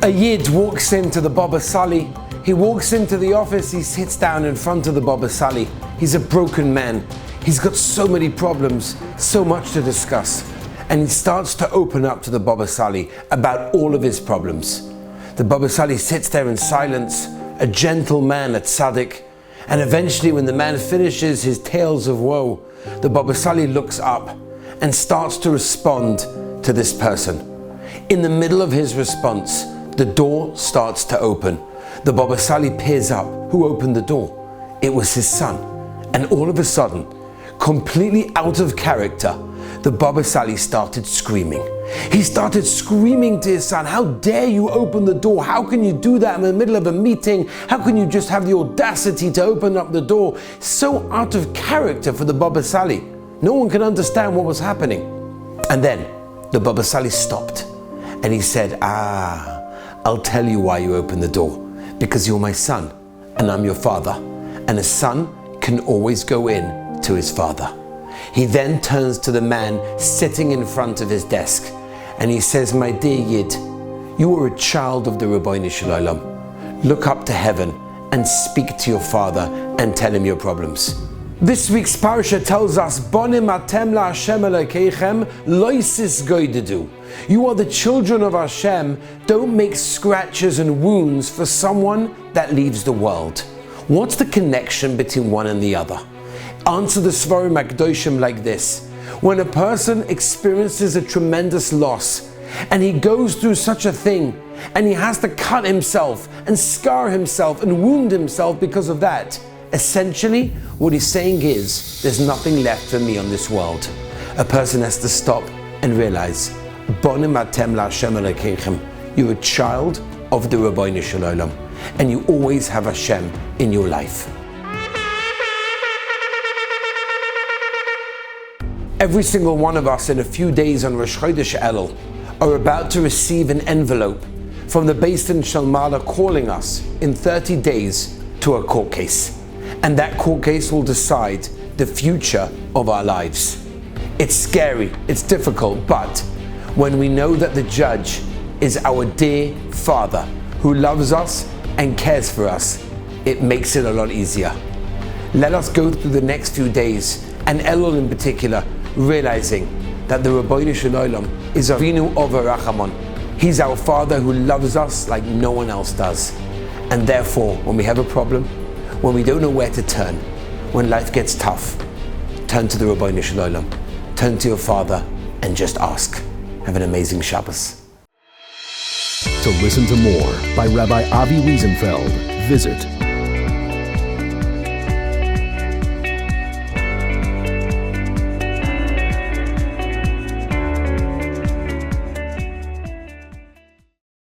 A Yid walks into the Baba Sali. He walks into the office, he sits down in front of the Baba Sali. He's a broken man. He's got so many problems, so much to discuss. And he starts to open up to the Baba Sali about all of his problems. The Baba Sali sits there in silence, a gentle man, a tzaddik. And eventually when the man finishes his tales of woe, the Baba Sali looks up and starts to respond to this person. In the middle of his response, the door starts to open. The Baba Sali peers up. Who opened the door? It was his son. And all of a sudden, completely out of character, the Baba Sali started screaming. He started screaming to his son, "How dare you open the door? How can you do that in the middle of a meeting? How can you just have the audacity to open up the door?" So out of character for the Baba Sali. No one could understand what was happening. And then the Baba Sali stopped and he said, I'll tell you why you opened the door. Because you're my son and I'm your father. And a son can always go in to his father. He then turns to the man sitting in front of his desk and he says, "My dear Yid, you are a child of the Rabbi Shalom. Look up to heaven and speak to your father and tell him your problems." This week's parasha tells us, "Bonim atem la Hashem Elokeichem loisis goidedu." You are the children of Hashem. Don't make scratches and wounds for someone that leaves the world. What's the connection between one and the other? Answer the Svarim Akdoshim like this. When a person experiences a tremendous loss and he goes through such a thing and he has to cut himself and scar himself and wound himself because of that, essentially what he's saying is, there's nothing left for me on this world. A person has to stop and realize, Bonim atem la Hashem Elokeichem. You're a child of the Rabbi Shalom and you always have Hashem in your life. Every single one of us in a few days on Rosh Chodesh Elul are about to receive an envelope from the Beis Din Shel Ma'ala calling us in 30 days to a court case. And that court case will decide the future of our lives. It's scary, it's difficult, but when we know that the judge is our dear Father who loves us and cares for us, it makes it a lot easier. Let us go through the next few days, and Elul in particular, realizing that the Rabbi Shalom is Avinu Over Rachamon. He's our Father who loves us like no one else does. And therefore, when we have a problem, when we don't know where to turn, when life gets tough, turn to the Rabbi Shalom, turn to your Father and just ask. Have an amazing Shabbos. To listen to more by Rabbi Avi Wiesenfeld, visit